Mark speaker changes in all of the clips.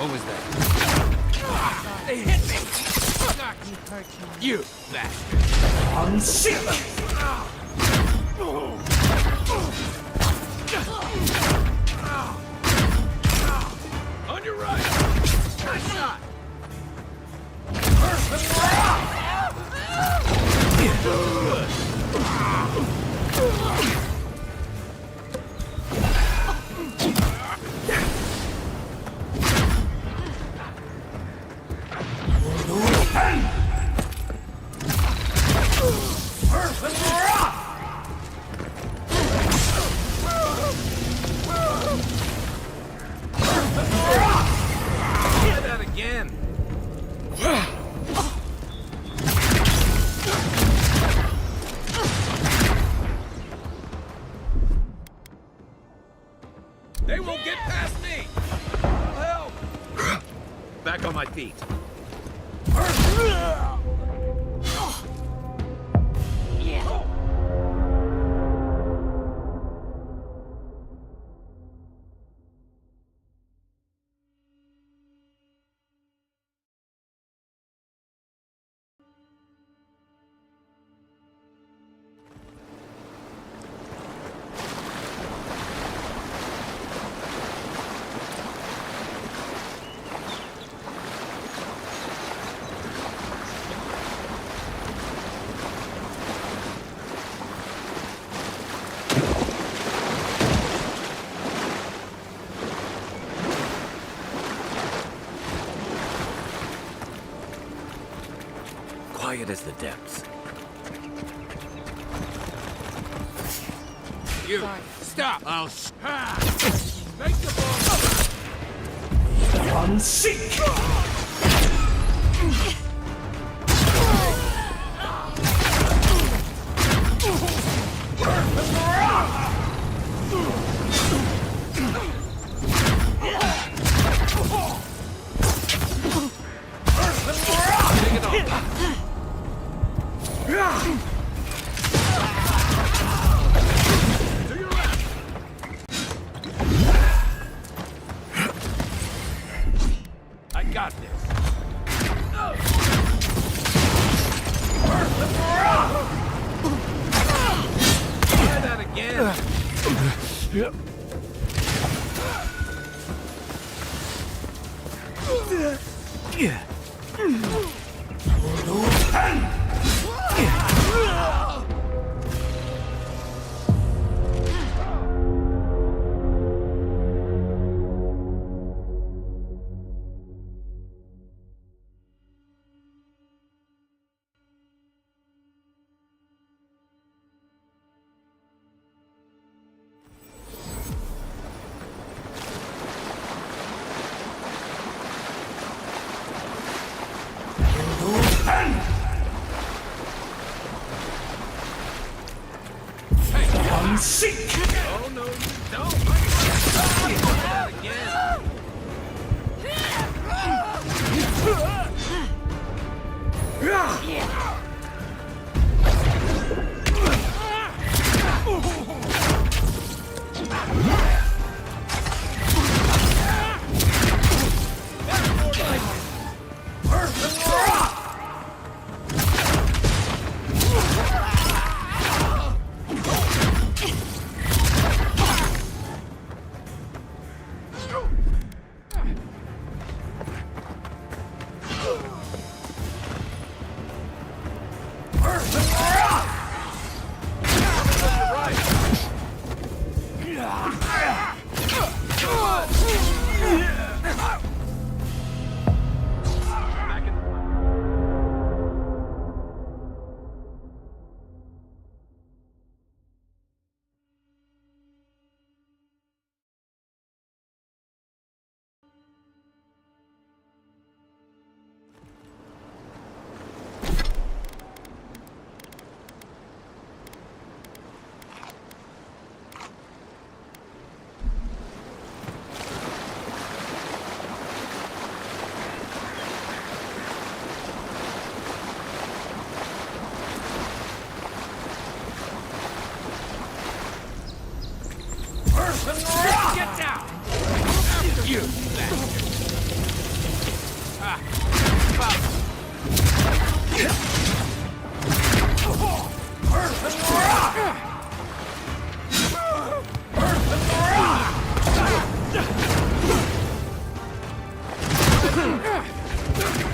Speaker 1: What was that? They hit me! You bastard!
Speaker 2: Unseat!
Speaker 1: On your right! Nice shot! Try that again! They won't get past me! Help! Back on my feet. Quiet as the depths. You, stop! I'll make the ball!
Speaker 2: Unseat!
Speaker 1: Take it off! To your left! I got this. Try that again.
Speaker 2: Unseat!
Speaker 1: Oh no, you don't! Try that again. Get down! After you, bastard!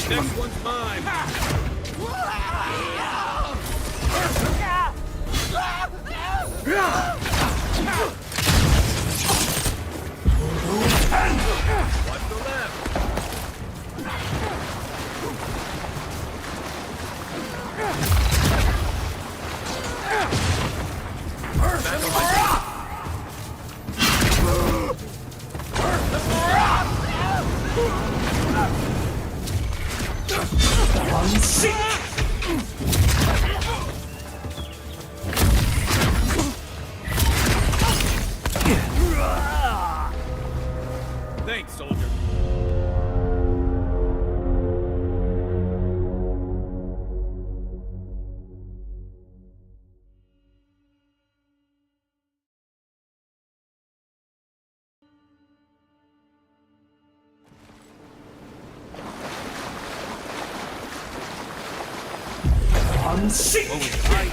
Speaker 1: Next one's mine. Watch the left. Back on my feet. Thanks, soldier.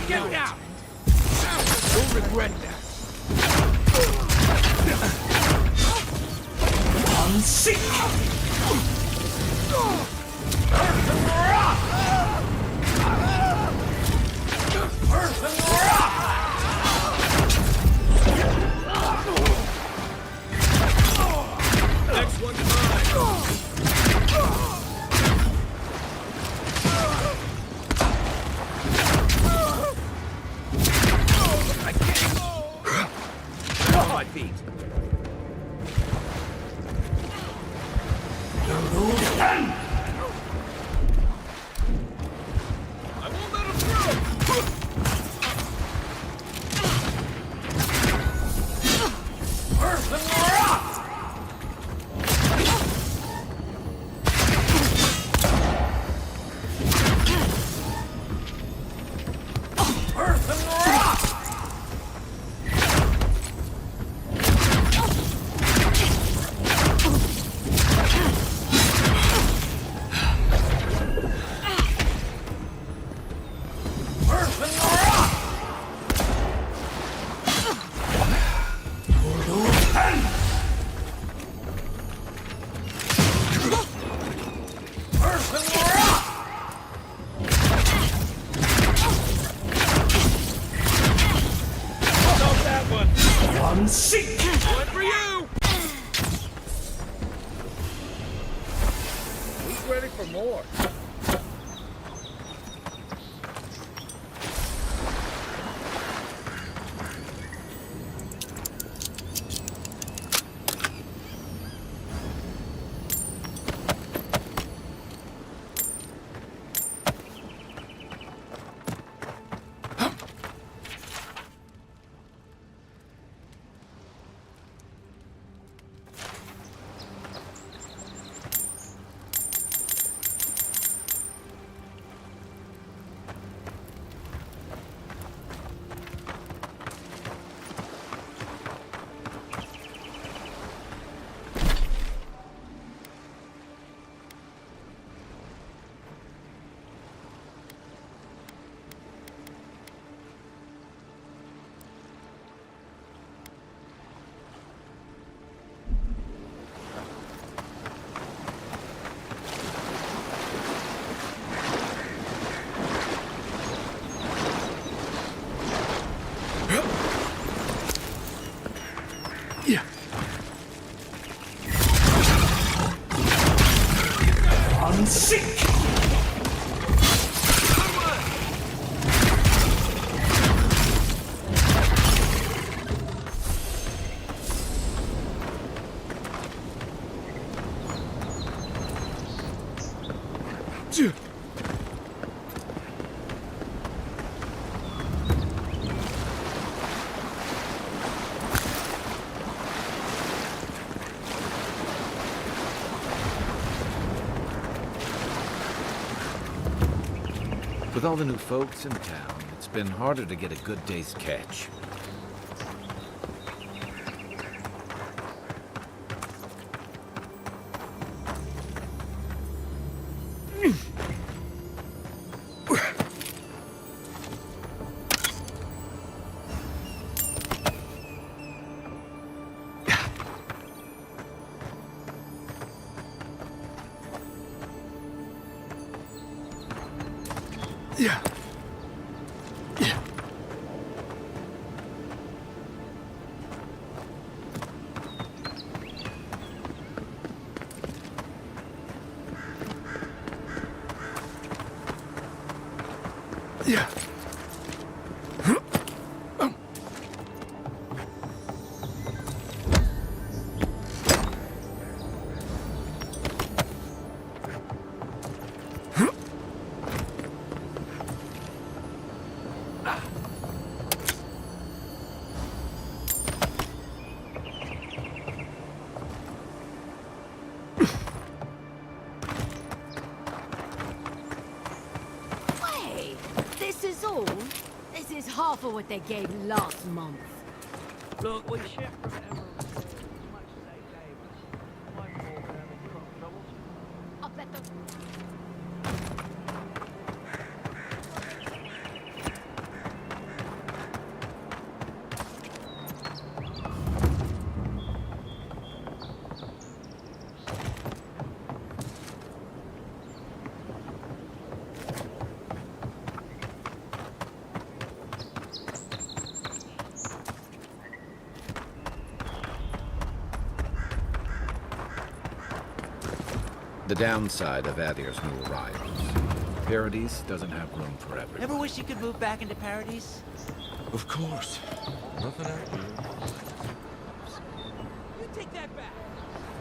Speaker 1: Get down! You'll regret that. Next one's mine. I can't go. On my feet. I won't let him through. One for you! Who's ready for more?
Speaker 3: With all the new folks in town, it's been harder to get a good day's catch.
Speaker 2: Yeah. Yeah. Yeah.
Speaker 4: Wait, this is all? This is half of what they gave last month.
Speaker 5: Look, we ship from Emerald as much as they gave us. One more having crop troubles.
Speaker 4: I'll bet the...
Speaker 3: The downside of Adir's new arrivals. Paradise doesn't have room for everyone.
Speaker 6: Ever wish you could move back into Paradise?
Speaker 7: Of course. Nothing out here.
Speaker 6: You take that back.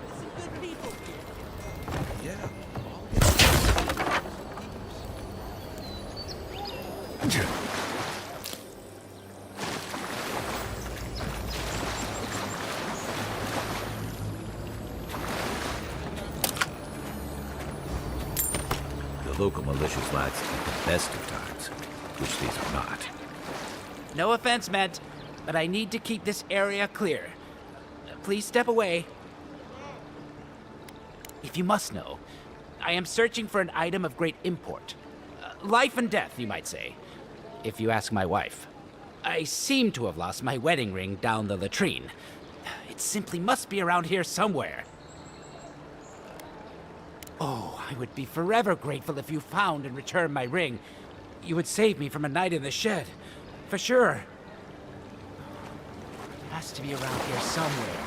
Speaker 6: There's some good people here.
Speaker 7: Yeah.
Speaker 3: The local militias like to keep the best of times, which these are not.
Speaker 6: No offense meant, but I need to keep this area clear. Please step away. If you must know, I am searching for an item of great import. Life and death, you might say, if you ask my wife. I seem to have lost my wedding ring down the latrine. It simply must be around here somewhere. Oh, I would be forever grateful if you found and returned my ring. You would save me from a night in the shed. For sure. It has to be around here somewhere.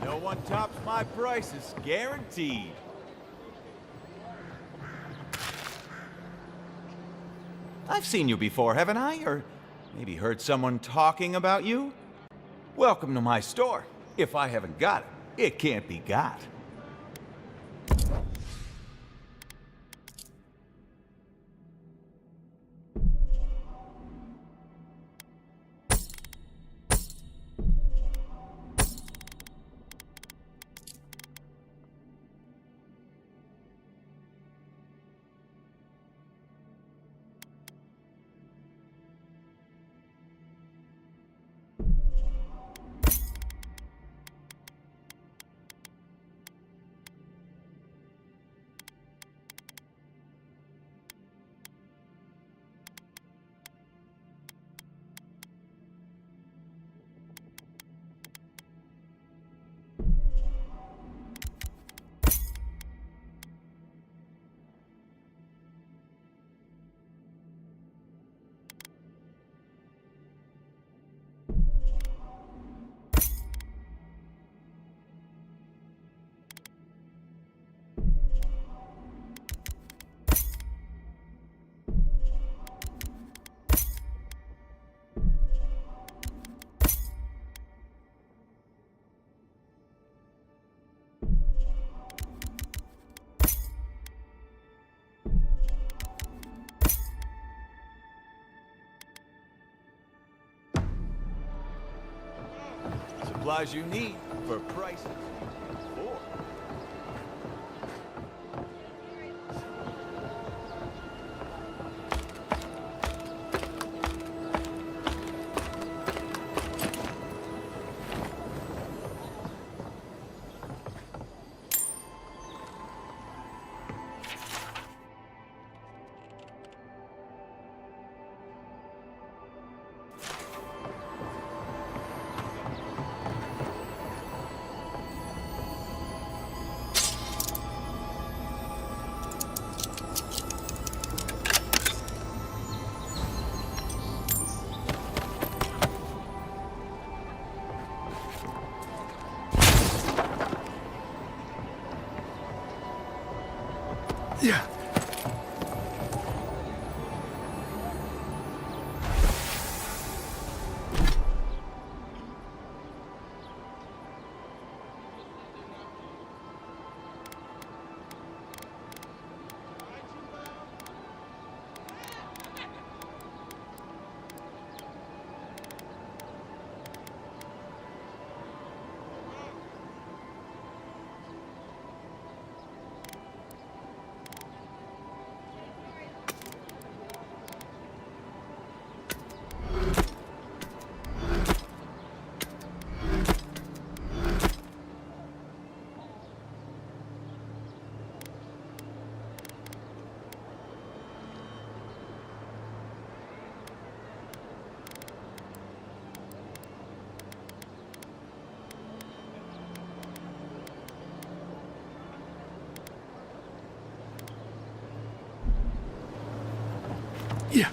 Speaker 8: No one tops my prices, guaranteed. I've seen you before, haven't I? Or maybe heard someone talking about you? Welcome to my store. If I haven't got it, it can't be got. Supplies you need for prices. Or
Speaker 2: Yeah.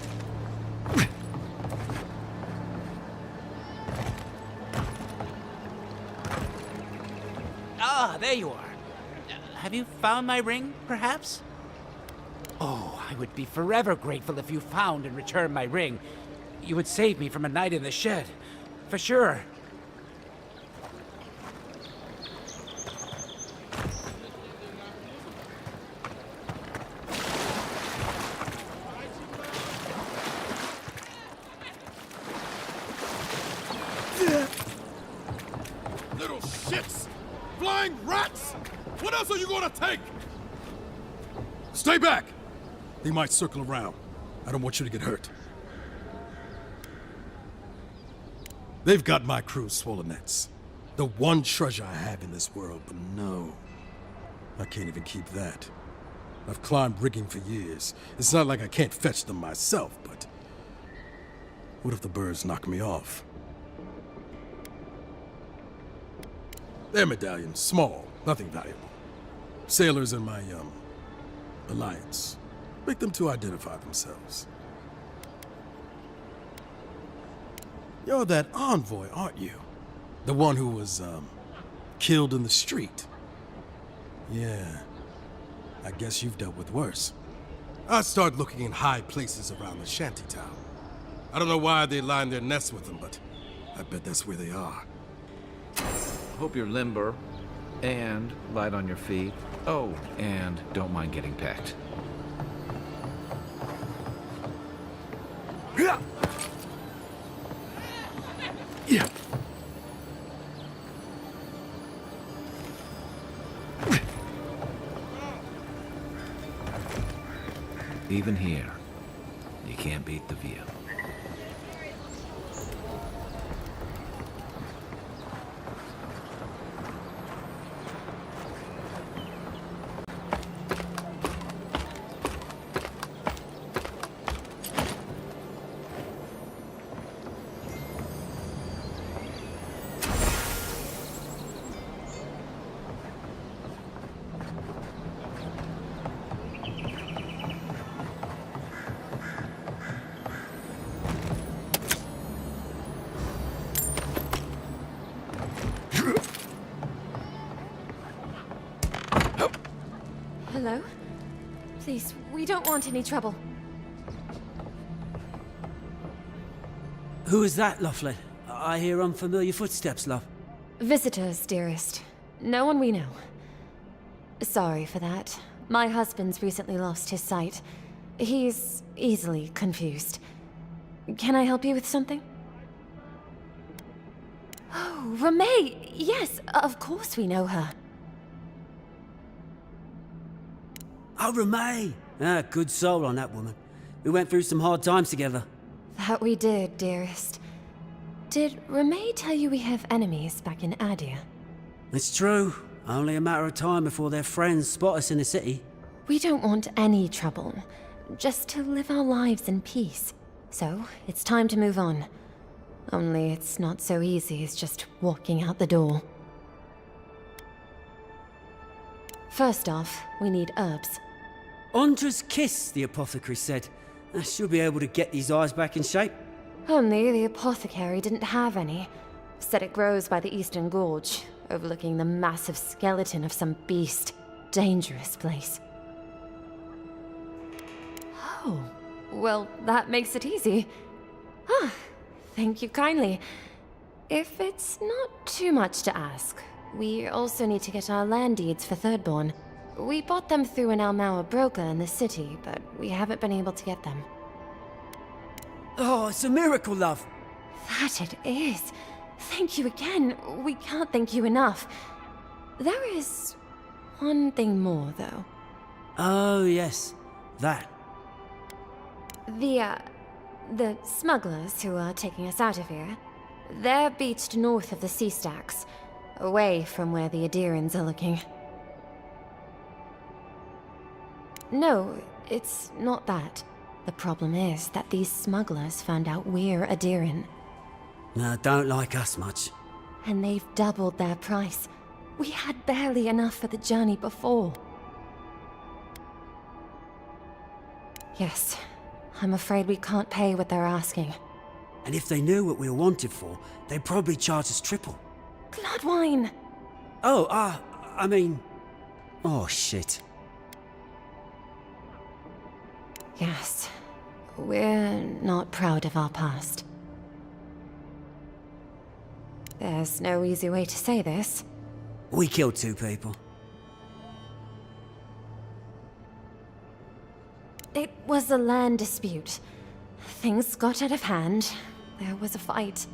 Speaker 6: Ah, there you are. Have you found my ring, perhaps? Oh, I would be forever grateful if you found and returned my ring. You would save me from a night in the shed. For sure.
Speaker 1: Little shits! Flying rats! What else are you gonna take?
Speaker 2: Stay back! They might circle around. I don't want you to get hurt. They've got my crew's swollen nets. The one treasure I have in this world, but no. I can't even keep that. I've climbed rigging for years. It's not like I can't fetch them myself, but... what if the birds knock me off? They're medallions, small, nothing valuable. Sailors in my, alliance. Make them to identify themselves. You're that envoy, aren't you? The one who was, killed in the street. Yeah. I guess you've dealt with worse. I start looking in high places around the shantytown. I don't know why they line their nests with them, but I bet that's where they are.
Speaker 3: Hope you're limber and light on your feet. Oh, and don't mind getting pecked.
Speaker 2: Yeah.
Speaker 3: Even here, you can't beat the view.
Speaker 9: Hello? Please, we don't want any trouble.
Speaker 10: Who is that, Lovely? I hear unfamiliar footsteps, love.
Speaker 9: Visitors, dearest. No one we know. Sorry for that. My husband's recently lost his sight. He's easily confused. Can I help you with something? Oh, Ramay! Yes, of course we know her.
Speaker 10: Oh, Ramay! Ah, good soul on that woman. We went through some hard times together.
Speaker 9: That we did, dearest. Did Ramay tell you we have enemies back in Adia?
Speaker 10: It's true. Only a matter of time before their friends spot us in the city.
Speaker 9: We don't want any trouble. Just to live our lives in peace. So, it's time to move on. Only it's not so easy as just walking out the door. First off, we need herbs.
Speaker 10: Andra's kiss, the apothecary said. She'll be able to get these eyes back in shape.
Speaker 9: Only the apothecary didn't have any. Said it grows by the Eastern Gorge, overlooking the massive skeleton of some beast. Dangerous place. Oh, well, that makes it easy. Ah, thank you kindly. If it's not too much to ask, we also need to get our land deeds for Thirdborn. We bought them through an Almaua broker in the city, but we haven't been able to get them.
Speaker 10: Oh, it's a miracle, love.
Speaker 9: That it is. Thank you again. We can't thank you enough. There is one thing more, though.
Speaker 10: Oh, yes. That.
Speaker 9: The smugglers who are taking us out of here, they're beached north of the sea stacks, away from where the Adirans are looking. No, it's not that. The problem is that these smugglers found out we're Adiran.
Speaker 10: No, don't like us much.
Speaker 9: And they've doubled their price. We had barely enough for the journey before. Yes, I'm afraid we can't pay what they're asking.
Speaker 10: And if they knew what we were wanted for, they'd probably charge us triple.
Speaker 9: Bloodwine!
Speaker 10: Oh, I mean... Oh, shit.
Speaker 9: Yes. We're not proud of our past. There's no easy way to say this.
Speaker 10: We killed 2 people.
Speaker 9: It was a land dispute. Things got out of hand. There was a fight.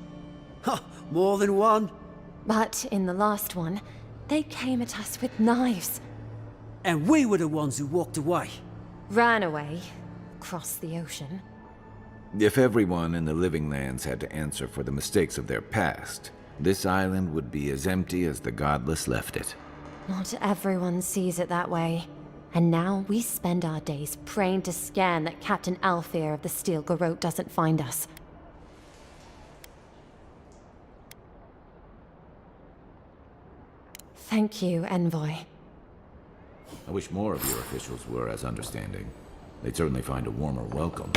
Speaker 10: Ha! More than one.
Speaker 9: But in the last one, they came at us with knives.
Speaker 10: And we were the ones who walked away.
Speaker 9: Ran away. Across the ocean.
Speaker 3: If everyone in the Living Lands had to answer for the mistakes of their past, this island would be as empty as the Godless left it.
Speaker 9: Not everyone sees it that way. And now we spend our days praying to scan that Captain Alfear of the Steel Garrote doesn't find us. Thank you, Envoy.
Speaker 3: I wish more of your officials were as understanding. They'd certainly find a warmer welcome.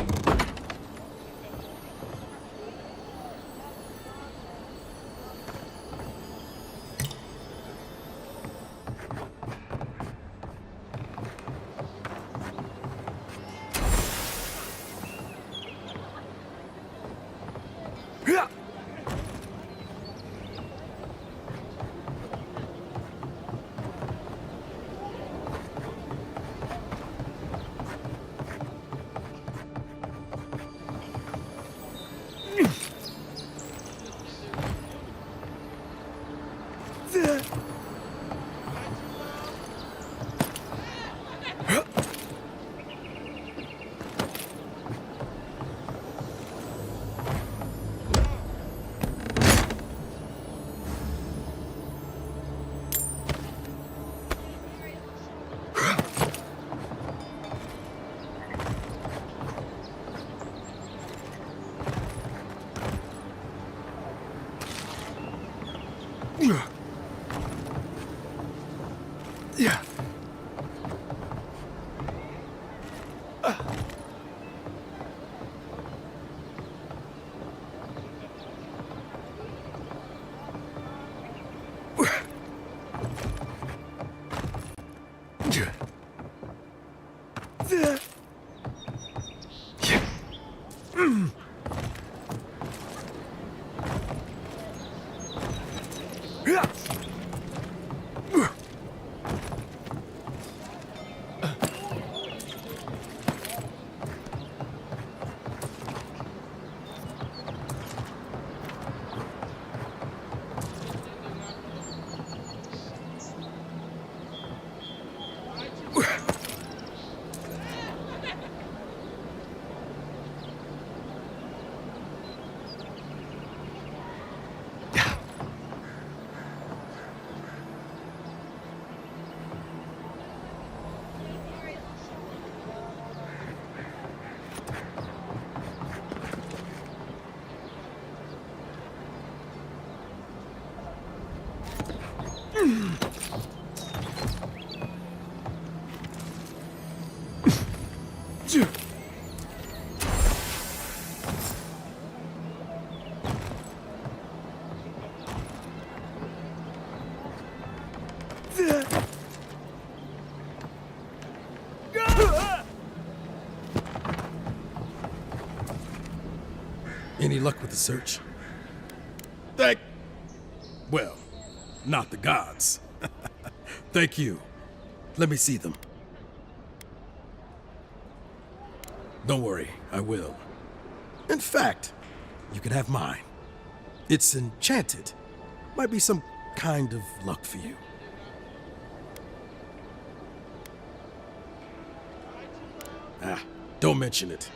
Speaker 2: Any luck with the search? Well, not the gods. Thank you. Let me see them. Don't worry, I will. In fact, you can have mine. It's enchanted. Might be some kind of luck for you. Don't mention it.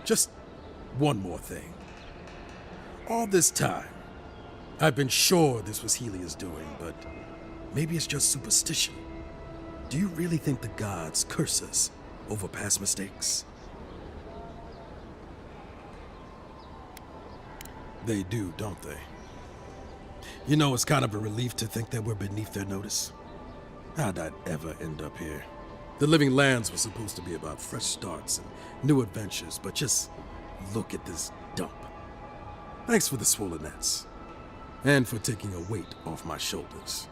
Speaker 2: Just one more thing. All this time, I've been sure this was Helia's doing, but maybe it's just superstition. Do you really think the gods curse us over past mistakes? They do, don't they? You know, it's kind of a relief to think that we're beneath their notice. How'd I ever end up here? The Living Lands was supposed to be about fresh starts and new adventures, but just look at this dump. Thanks for the swollen nets, and for taking a weight off my shoulders.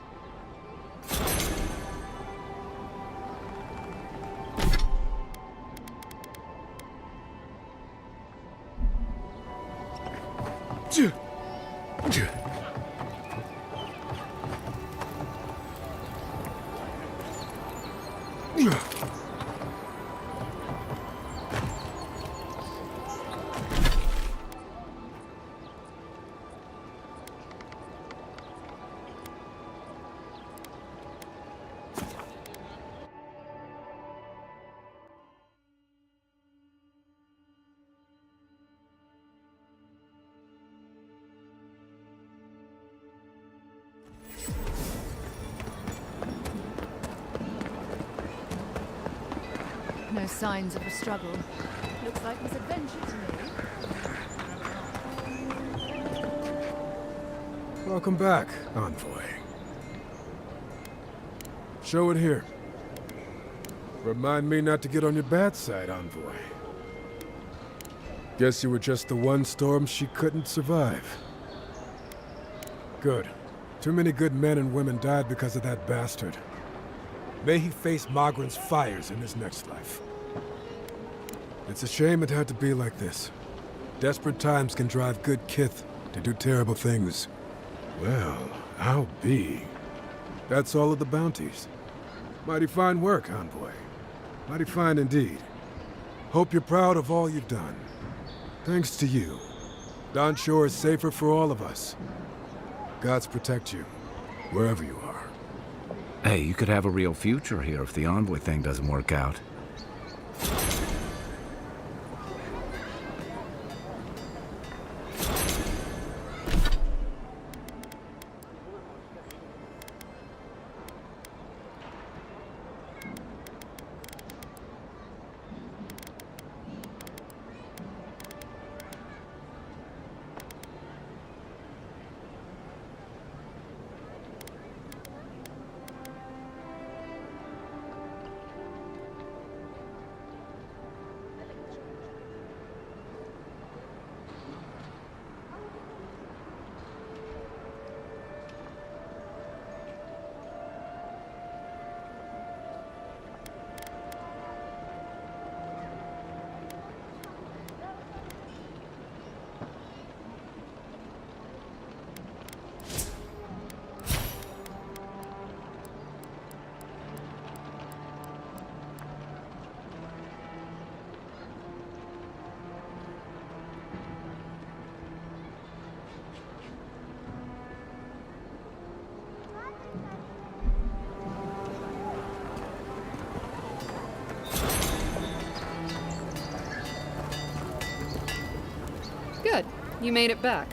Speaker 4: No signs of a struggle. Looks like this adventure to me.
Speaker 11: Welcome back, Envoy. Show it here. Remind me not to get on your bad side, Envoy. Guess you were just the one storm she couldn't survive. Good. Too many good men and women died because of that bastard. May he face Magran's fires in his next life. It's a shame it had to be like this. Desperate times can drive good kith to do terrible things. Well, I'll be. That's all of the bounties. Mighty fine work, Envoy. Mighty fine indeed. Hope you're proud of all you've done. Thanks to you, Don Shore is safer for all of us. Gods protect you, wherever you are.
Speaker 3: Hey, you could have a real future here if the Envoy thing doesn't work out.
Speaker 12: Good. You made it back.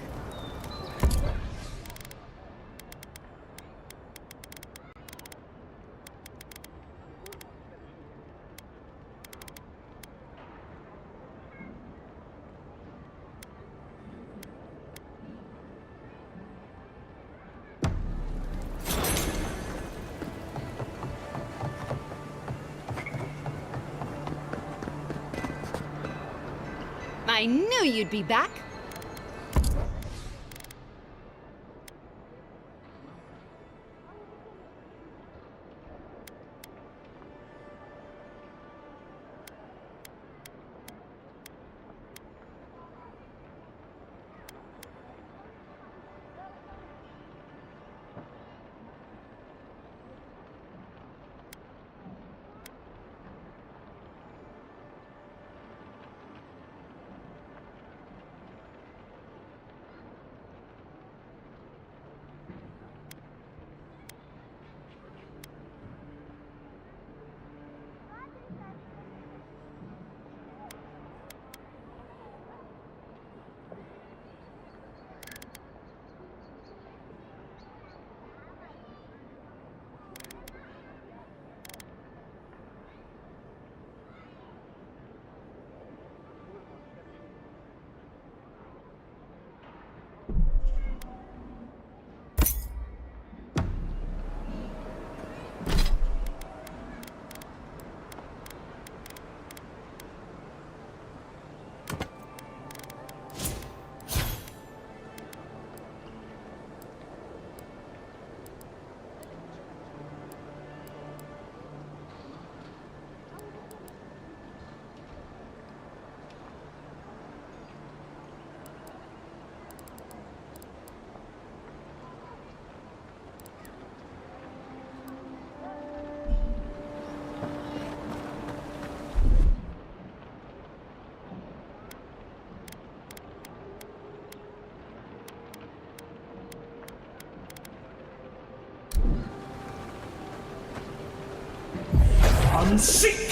Speaker 4: I knew you'd be back.
Speaker 12: Come seek!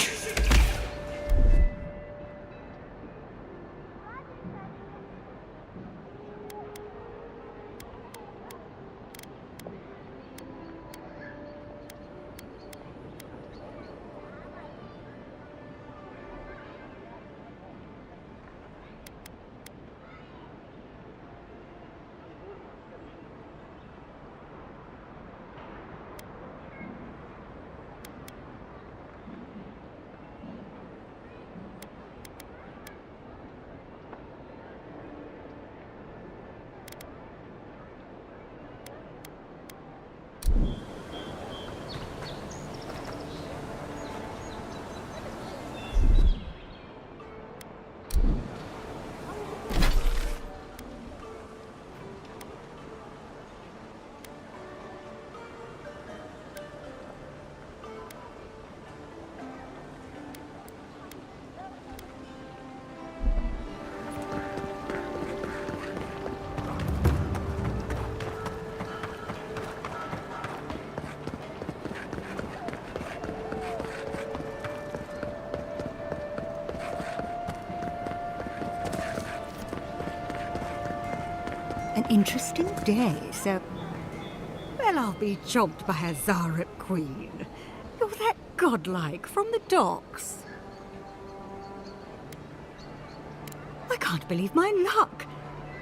Speaker 13: An interesting day, so... Well, I'll be jobbed by a Zaret queen. You're that godlike from the docks. I can't believe my luck.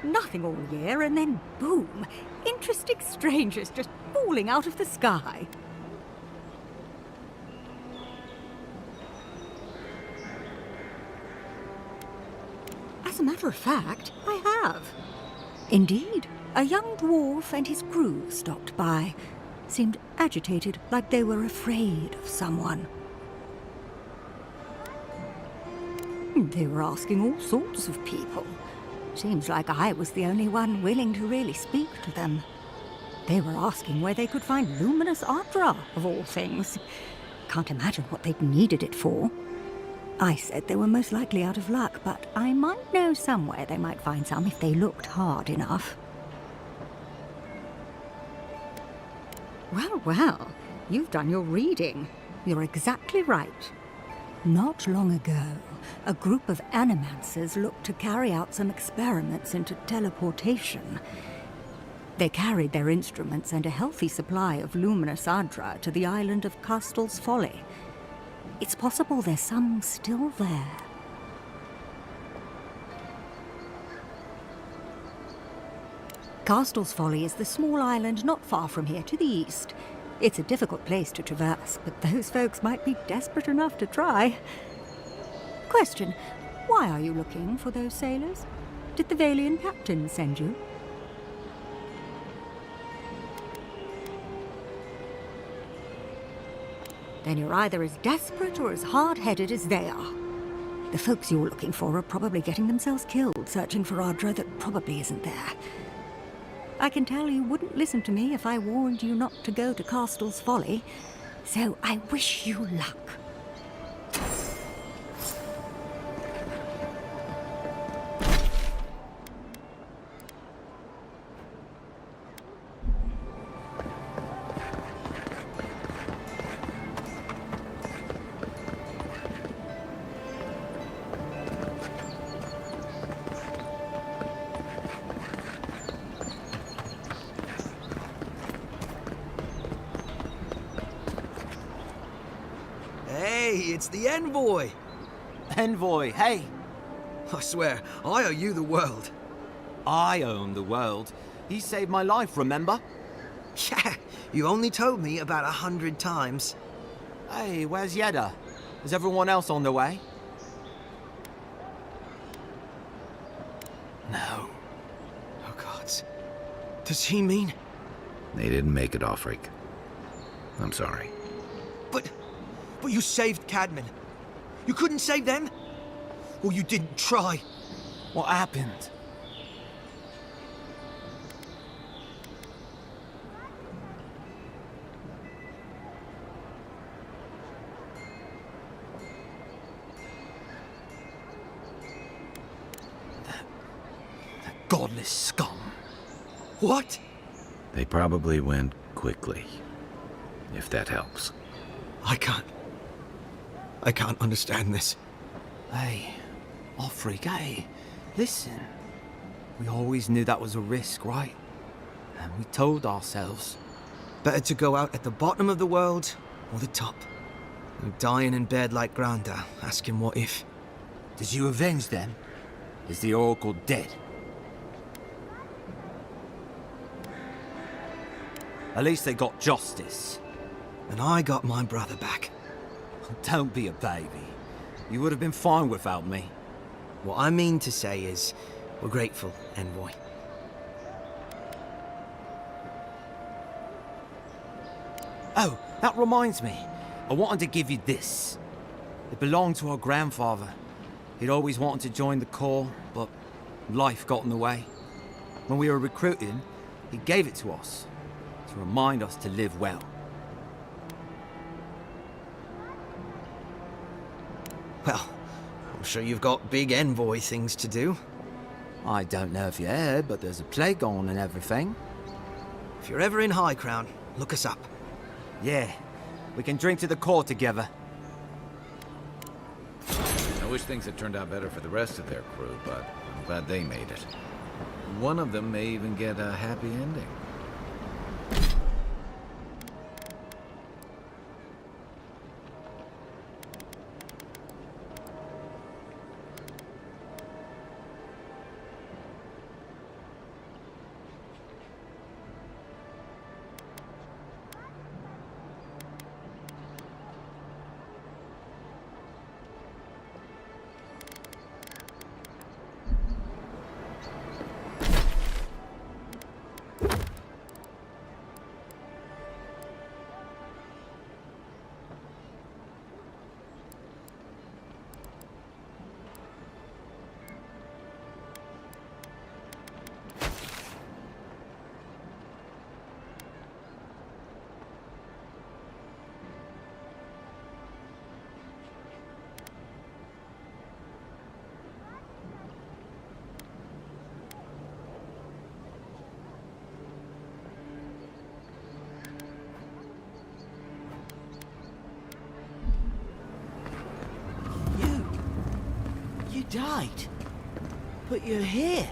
Speaker 13: Nothing all year, and then boom, interesting strangers just falling out of the sky. As a matter of fact, I have. Indeed, a young dwarf and his crew stopped by. Seemed agitated, like they were afraid of someone. They were asking all sorts of people. Seems like I was the only one willing to really speak to them. They were asking where they could find luminous Adra, of all things. Can't imagine what they'd needed it for. I said they were most likely out of luck, but I might know somewhere they might find some if they looked hard enough. Well, well, you've done your reading. You're exactly right. Not long ago, a group of animancers looked to carry out some experiments into teleportation. They carried their instruments and a healthy supply of luminous Adra to the island of Castel's Folly. It's possible there's some still there. Castel's Folly is the small island not far from here to the east. It's a difficult place to traverse, but those folks might be desperate enough to try. Question, why are you looking for those sailors? Did the Valian captain send you? Then you're either as desperate or as hard-headed as they are. The folks you're looking for are probably getting themselves killed searching for Adra that probably isn't there. I can tell you wouldn't listen to me if I warned you not to go to Castel's Folly, so I wish you luck.
Speaker 14: Hey, it's the envoy!
Speaker 15: Envoy, hey!
Speaker 14: I swear, I owe you the world.
Speaker 15: I own the world. He saved my life, remember?
Speaker 14: Yeah, you only told me about 100 times.
Speaker 15: Hey, where's Yeda? Is everyone else on the way?
Speaker 14: No. Oh, gods. Does he mean...
Speaker 3: They didn't make it, Offric. I'm sorry.
Speaker 14: But you saved Cadman. You couldn't save them? Or you didn't try?
Speaker 15: What happened?
Speaker 14: That godless scum. What?
Speaker 3: They probably went quickly, if that helps.
Speaker 14: I can't. I can't understand this.
Speaker 15: Hey, Offric, hey, listen. We always knew that was a risk, right? And we told ourselves.
Speaker 14: Better to go out at the bottom of the world or the top. Than dying in bed like Granda, asking what if.
Speaker 15: Did you avenge them? Is the Oracle dead? At least they got justice.
Speaker 14: And I got my brother back.
Speaker 15: Don't be a baby. You would have been fine without me.
Speaker 14: What I mean to say is, we're grateful, Envoy.
Speaker 15: Oh, that reminds me. I wanted to give you this. It belonged to our grandfather. He'd always wanted to join the Corps, but life got in the way. When we were recruiting, he gave it to us, to remind us to live well.
Speaker 14: Well, I'm sure you've got big Envoy things to do.
Speaker 15: I don't know if you heard, but there's a plague on and everything.
Speaker 14: If you're ever in High Crown, look us up.
Speaker 15: Yeah, we can drink to the Corps together.
Speaker 3: I wish things had turned out better for the rest of their crew, but I'm glad they made it. One of them may even get a happy ending.
Speaker 15: You died. But you're here.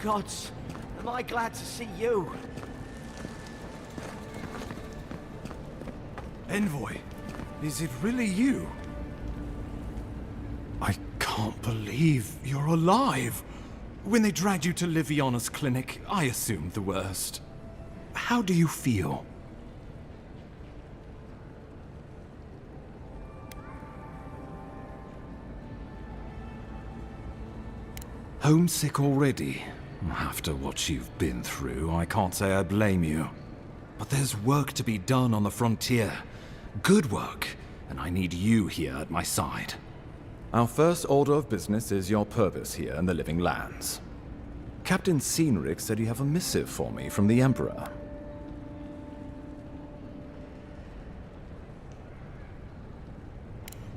Speaker 15: Gods, am I glad to see you.
Speaker 7: Envoy, is it really you? I can't believe you're alive. When they dragged you to Liviana's clinic, I assumed the worst. How do you feel? Homesick already? After what you've been through, I can't say I blame you. But there's work to be done on the frontier. Good work, and I need you here at my side. Our first order of business is your purpose here in the Living Lands. Captain Cynric said you have a missive for me from the Emperor.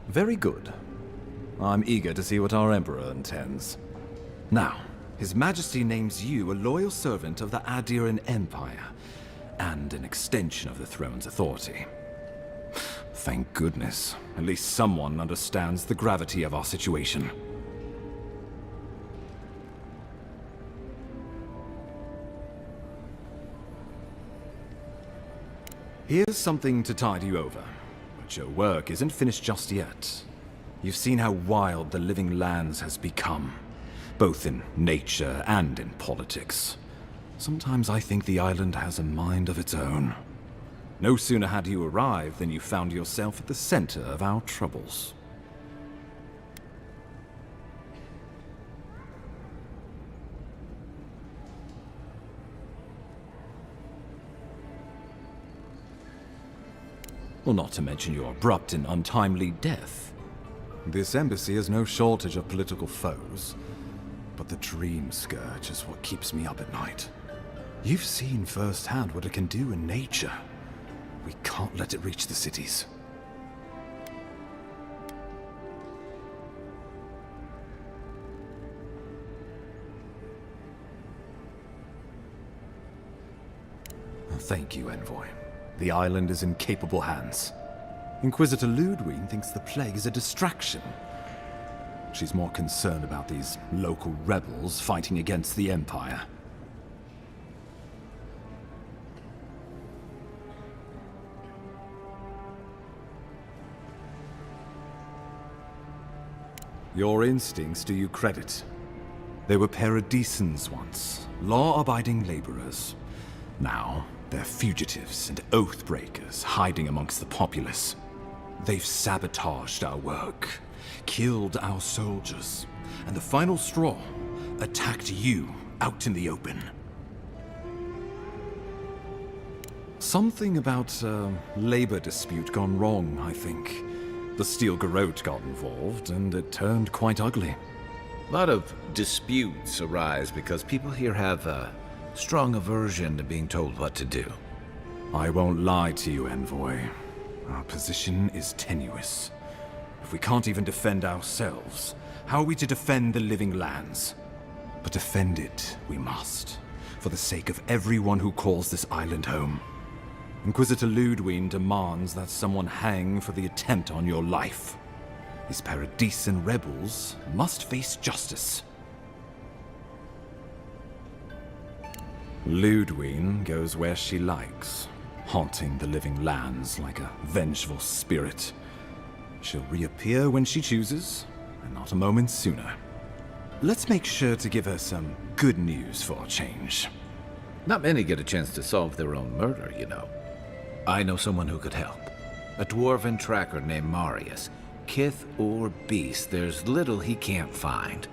Speaker 7: Very good. I'm eager to see what our Emperor intends. Now, His Majesty names you a loyal servant of the Adiran Empire, and an extension of the throne's authority. Thank goodness. At least someone understands the gravity of our situation. Here's something to tide you over. But your work isn't finished just yet. You've seen how wild the Living Lands has become, both in nature and in politics. Sometimes I think the island has a mind of its own. No sooner had you arrived than you found yourself at the center of our troubles. Well, not to mention your abrupt and untimely death. This embassy has no shortage of political foes, but the Dream Scourge is what keeps me up at night. You've seen firsthand what it can do in nature. We can't let it reach the cities. Thank you, Envoy. The island is in capable hands. Inquisitor Ludwig thinks the plague is a distraction. She's more concerned about these local rebels fighting against the Empire. Your instincts do you credit. They were paradisans once, law-abiding laborers. Now, they're fugitives and oath-breakers hiding amongst the populace. They've sabotaged our work, killed our soldiers, and the final straw, attacked you out in the open. Something about a labor dispute gone wrong, I think. The Steel Garrote got involved, and it turned quite ugly.
Speaker 3: A lot of disputes arise because people here have a strong aversion to being told what to do.
Speaker 7: I won't lie to you, Envoy. Our position is tenuous. If we can't even defend ourselves, how are we to defend the living lands? But defend it we must, for the sake of everyone who calls this island home. Inquisitor Ludwig demands that someone hang for the attempt on your life. These Paradisan rebels must face justice. Ludwig goes where she likes, haunting the living lands like a vengeful spirit. She'll reappear when she chooses, and not a moment sooner. Let's make sure to give her some good news for a change.
Speaker 3: Not many get a chance to solve their own murder, you know. I know someone who could help. A dwarven tracker named Marius. Kith or beast, there's little he can't find.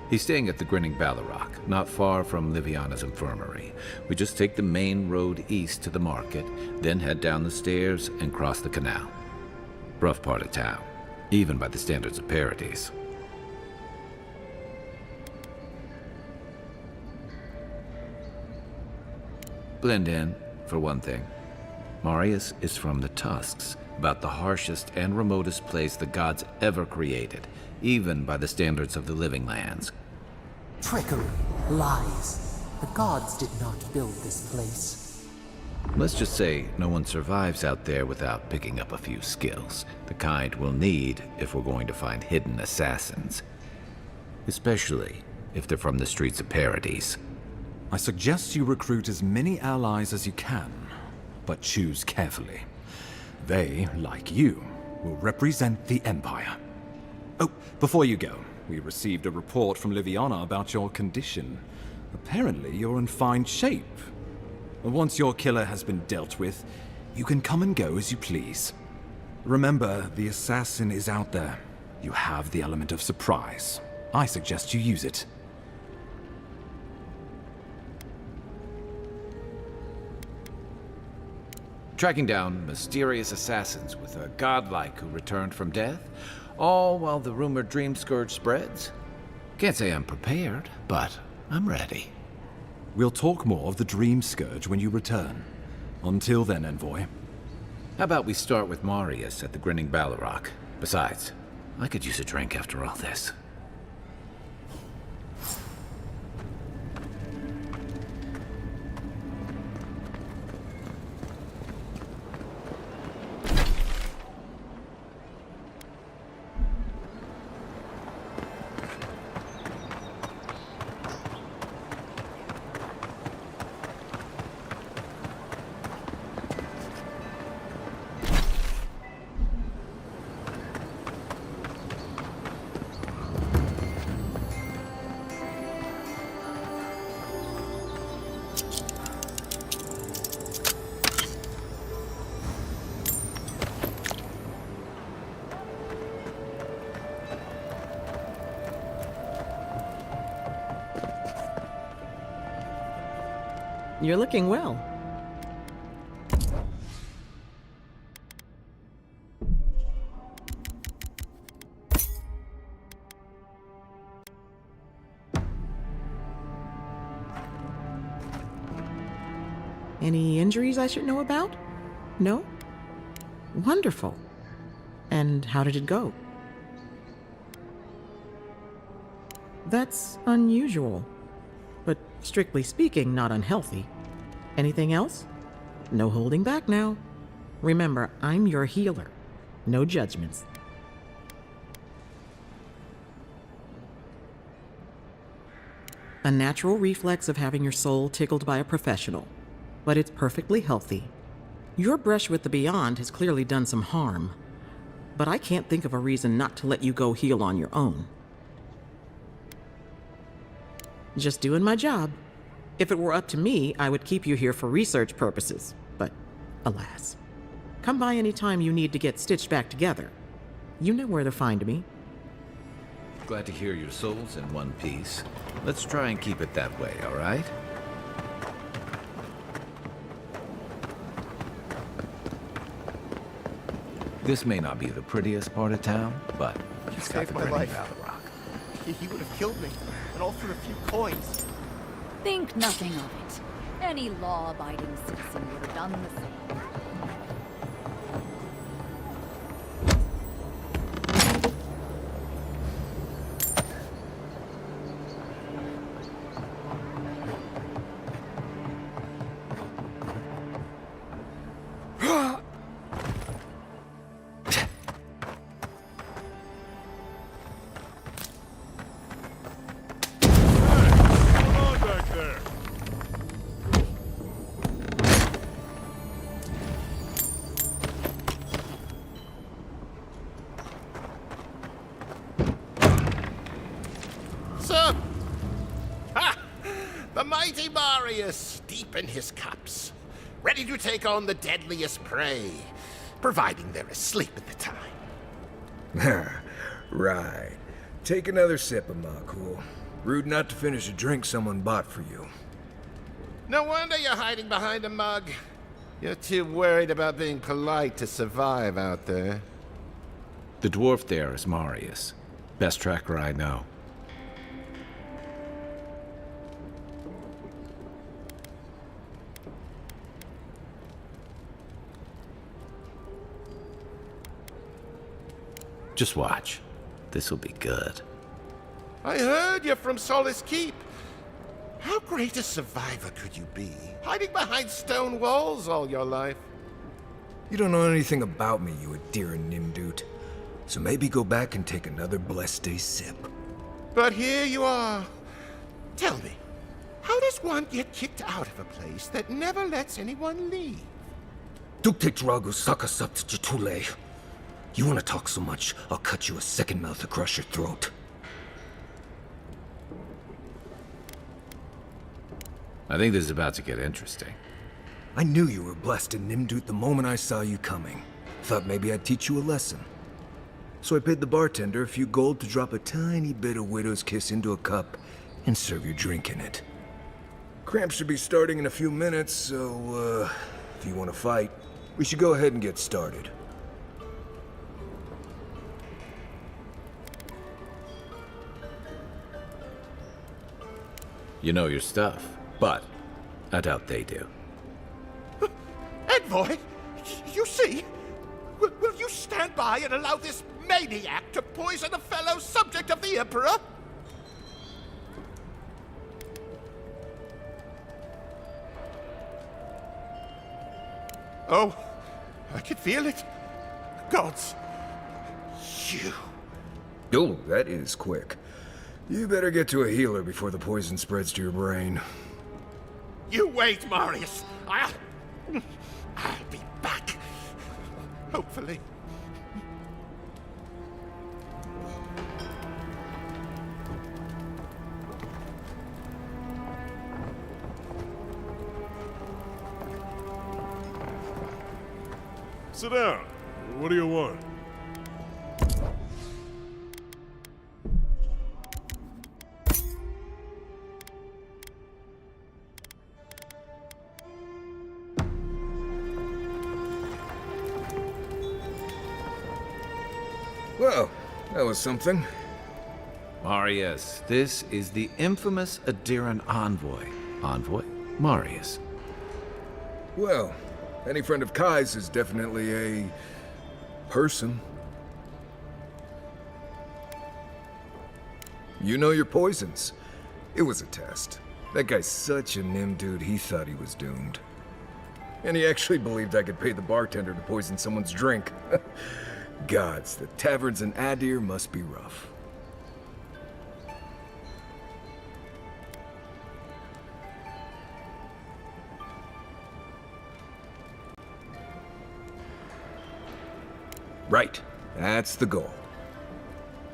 Speaker 3: He's staying at the Grinning Ballarrock, not far from Liviana's infirmary. We just take the main road east to the market, then head down the stairs and cross the canal. Rough part of town, even by the standards of Paradise. Blend in, for one thing. Marius is from the Tusks, about the harshest and remotest place the gods ever created, even by the standards of the living lands.
Speaker 12: Trickery, lies. The gods did not build this place.
Speaker 3: Let's just say no one survives out there without picking up a few skills, the kind we'll need if we're going to find hidden assassins. Especially if they're from the streets of Paradise.
Speaker 7: I suggest you recruit as many allies as you can, but choose carefully. They, like you, will represent the Empire. Oh, before you go, we received a report from Liviana about your condition. Apparently, you're in fine shape. Once your killer has been dealt with, you can come and go as you please. Remember, the assassin is out there. You have the element of surprise. I suggest you use it.
Speaker 3: Tracking down mysterious assassins with a godlike who returned from death, all while the rumored Dream Scourge spreads. Can't say I'm prepared, but I'm ready.
Speaker 7: We'll talk more of the Dream Scourge when you return. Until then, Envoy.
Speaker 3: How about we start with Marius at the Grinning Ballarrock? Besides, I could use a drink after all this.
Speaker 16: You're looking well. Any injuries I should know about? No? Wonderful. And how did it go? That's unusual. But strictly speaking, not unhealthy. Anything else? No holding back now. Remember, I'm your healer. No judgments. A natural reflex of having your soul tickled by a professional, but it's perfectly healthy. Your brush with the Beyond has clearly done some harm, but I can't think of a reason not to let you go heal on your own. Just doing my job. If it were up to me, I would keep you here for research purposes, but alas. Come by any time you need to get stitched back together. You know where to find me.
Speaker 3: Glad to hear your soul's in one piece. Let's try and keep it that way, all right? This may not be the prettiest part of town, but
Speaker 17: You saved my life. He would have killed me, and all for a few coins.
Speaker 4: Think nothing of it. Any law-abiding citizen would have done the same.
Speaker 18: Sir! Ha! The mighty Marius, deep in his cups, ready to take on the deadliest prey, providing they're asleep at the time.
Speaker 19: Right. Take another sip of my cool. Rude not to finish a drink someone bought for you.
Speaker 18: No wonder you're hiding behind a mug. You're too worried about being polite to survive out there.
Speaker 3: The dwarf there is Marius. Best tracker I know. Just watch. This'll be good.
Speaker 18: I heard you're from Solace Keep. How great a survivor could you be, hiding behind stone walls all your life?
Speaker 19: You don't know anything about me, you Adira Nimdut. So maybe go back and take another blessed day sip.
Speaker 18: But here you are. Tell me, how does one get kicked out of a place that never lets anyone leave?
Speaker 19: Dukte Drago Sakasat Jitule. You want to talk so much, I'll cut you a second mouth across your throat.
Speaker 3: I think this is about to get interesting.
Speaker 19: I knew you were blessed in Nimdut the moment I saw you coming. Thought maybe I'd teach you a lesson. So I paid the bartender a few gold to drop a tiny bit of Widow's Kiss into a cup and serve your drink in it. Cramp should be starting in a few minutes, so, if you want to fight, we should go ahead and get started.
Speaker 3: You know your stuff, but I doubt they do.
Speaker 18: Envoy, you see? Will you stand by and allow this maniac to poison a fellow subject of the Emperor? Oh, I can feel it. Gods, you.
Speaker 19: Oh, that is quick. You better get to a healer before the poison spreads to your brain.
Speaker 18: You wait, Marius. I'll be back. Hopefully.
Speaker 20: Sit down. What do you want?
Speaker 19: Well, that was something.
Speaker 3: Marius, this is the infamous Adiran envoy. Envoy? Marius.
Speaker 19: Well, any friend of Kai's is definitely a person. You know your poisons. It was a test. That guy's such a nim dude, he thought he was doomed. And he actually believed I could pay the bartender to poison someone's drink. Gods, the taverns in Adir must be rough. Right, that's the goal.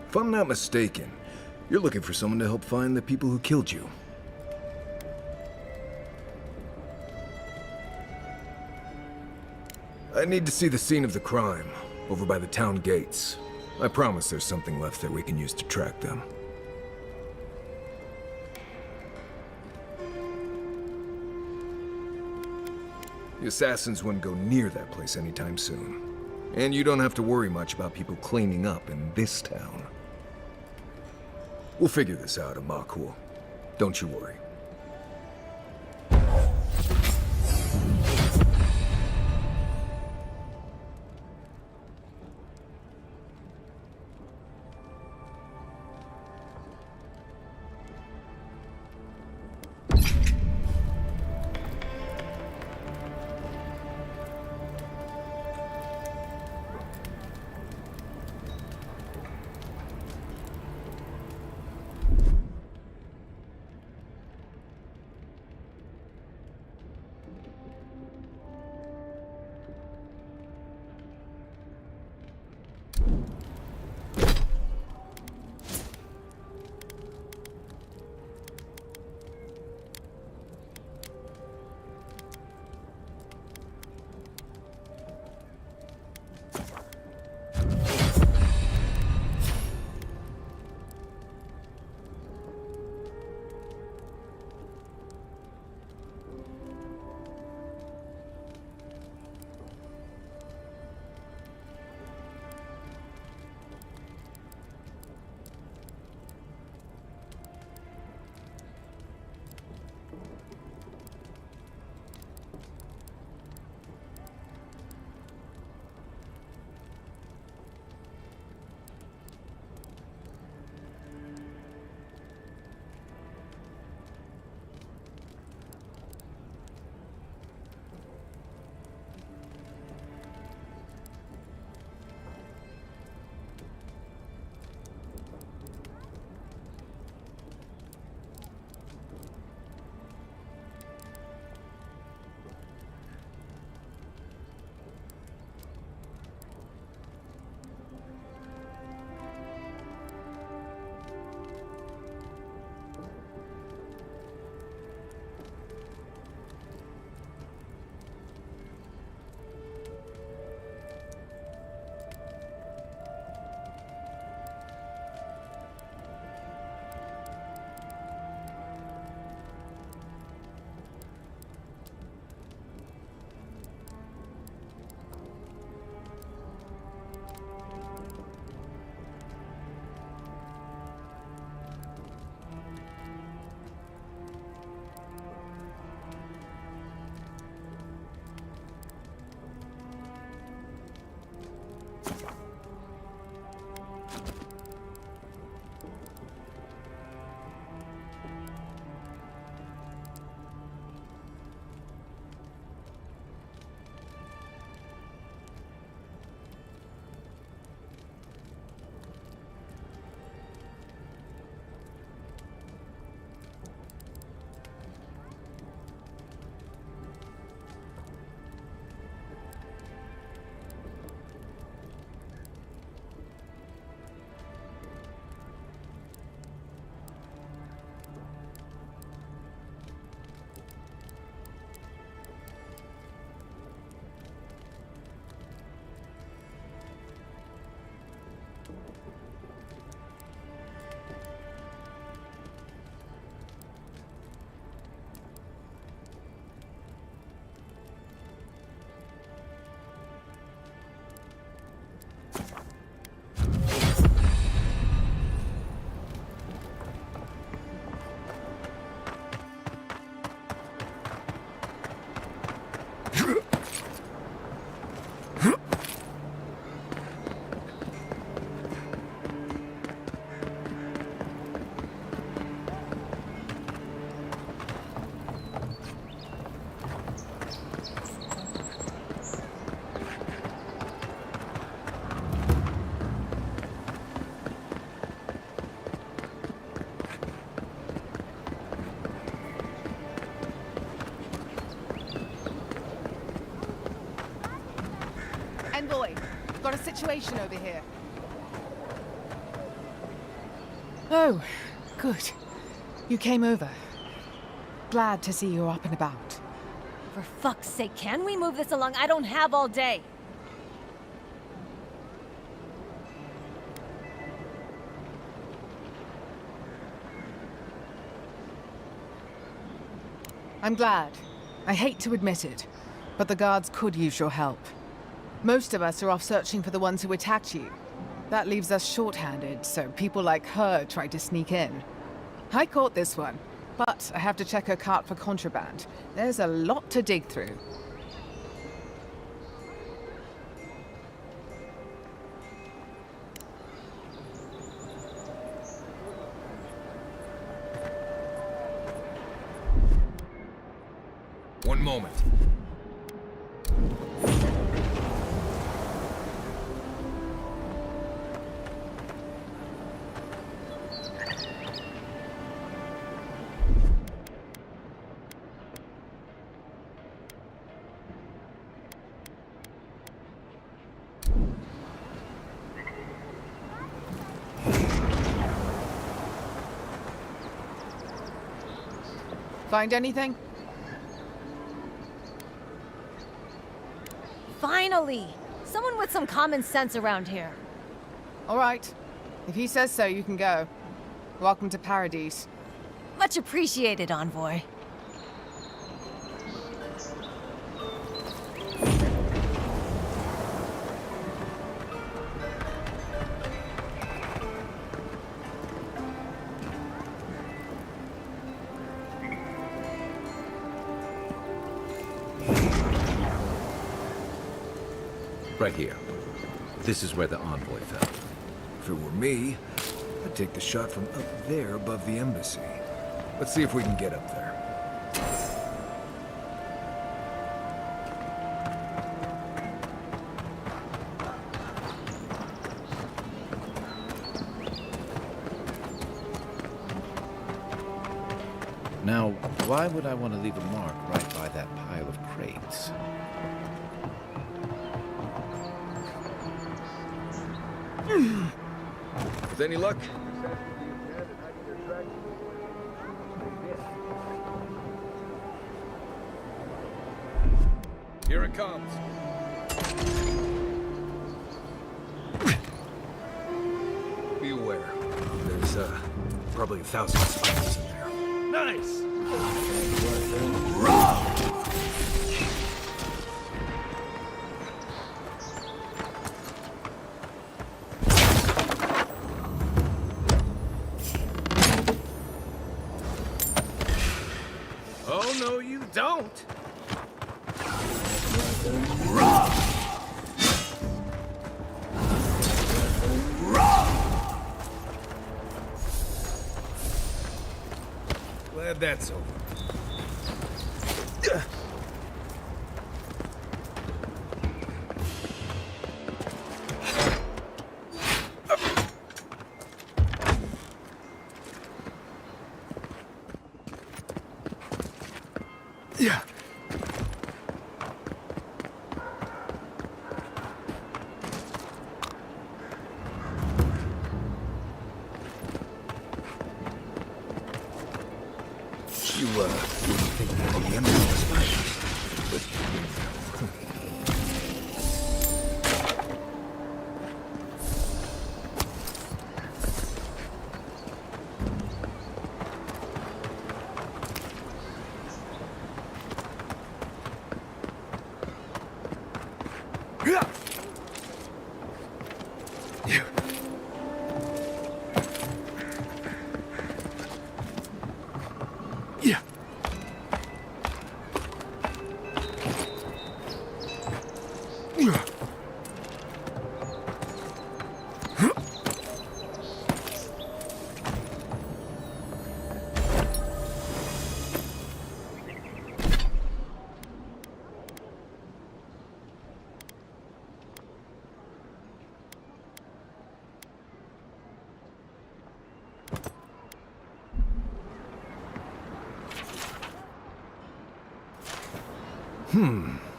Speaker 19: If I'm not mistaken, you're looking for someone to help find the people who killed you. I need to see the scene of the crime, over by the town gates. I promise there's something left that we can use to track them. The assassins wouldn't go near that place anytime soon. And you don't have to worry much about people cleaning up in this town. We'll figure this out, Amakul. Don't you worry.
Speaker 21: Envoy, got a situation over here.
Speaker 22: Oh, good. You came over. Glad to see you're up and about.
Speaker 4: For fuck's sake, can we move this along? I don't have all day.
Speaker 22: I'm glad. I hate to admit it, but the guards could use your help. Most of us are off searching for the ones who attacked you. That leaves us short-handed, so people like her try to sneak in. I caught this one, but I have to check her cart for contraband. There's a lot to dig through.
Speaker 19: One moment.
Speaker 22: Find anything?
Speaker 4: Finally! Someone with some common sense around here.
Speaker 22: All right. If he says so, you can go. Welcome to Paradise.
Speaker 4: Much appreciated, Envoy.
Speaker 3: Right here. This is where the envoy fell.
Speaker 19: If it were me, I'd take the shot from up there above the embassy. Let's see if we can get up there.
Speaker 3: Now, why would I want to leave a mark right by that pile of crates?
Speaker 19: With any luck?
Speaker 1: Here it comes.
Speaker 19: Be aware. There's, probably 1,000 spiders in there.
Speaker 1: Nice! Oh, no, you don't!
Speaker 19: Glad that's over. Yeah. You, wouldn't think that the end of the spiders. Yeah.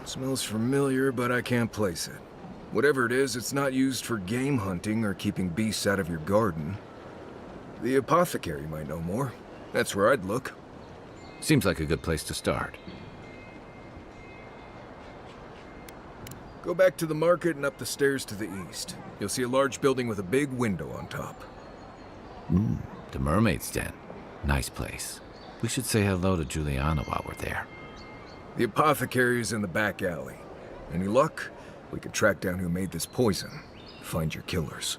Speaker 19: Smells familiar, but I can't place it. Whatever it is, it's not used for game hunting or keeping beasts out of your garden. The apothecary might know more. That's where I'd look.
Speaker 3: Seems like a good place to start.
Speaker 19: Go back to the market and up the stairs to the east. You'll see a large building with a big window on top.
Speaker 3: The Mermaid's Den. Nice place. We should say hello to Juliana while we're there.
Speaker 19: The apothecary is in the back alley. Any luck? We could track down who made this poison. Find your killers.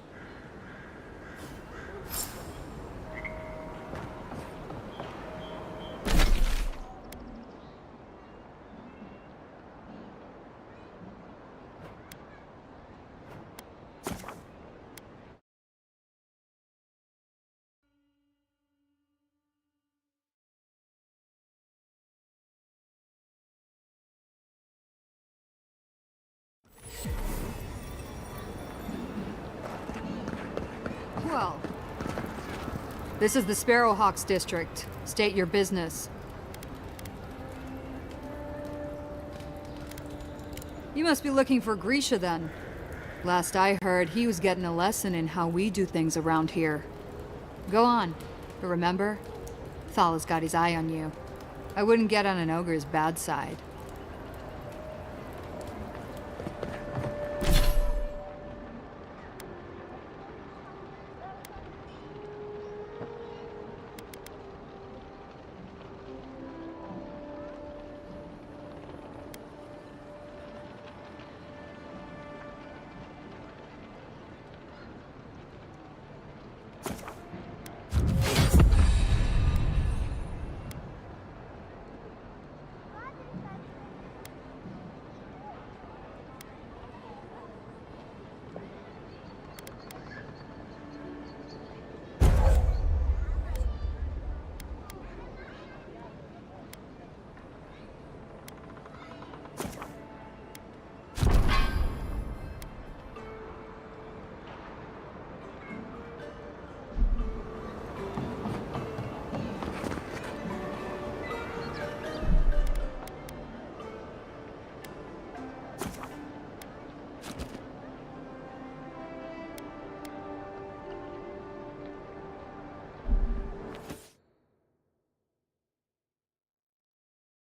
Speaker 5: Well, this is the Sparrowhawks district. State your business. You must be looking for Grisha then. Last I heard, he was getting a lesson in how we do things around here. Go on, but remember, Thala's got his eye on you. I wouldn't get on an ogre's bad side.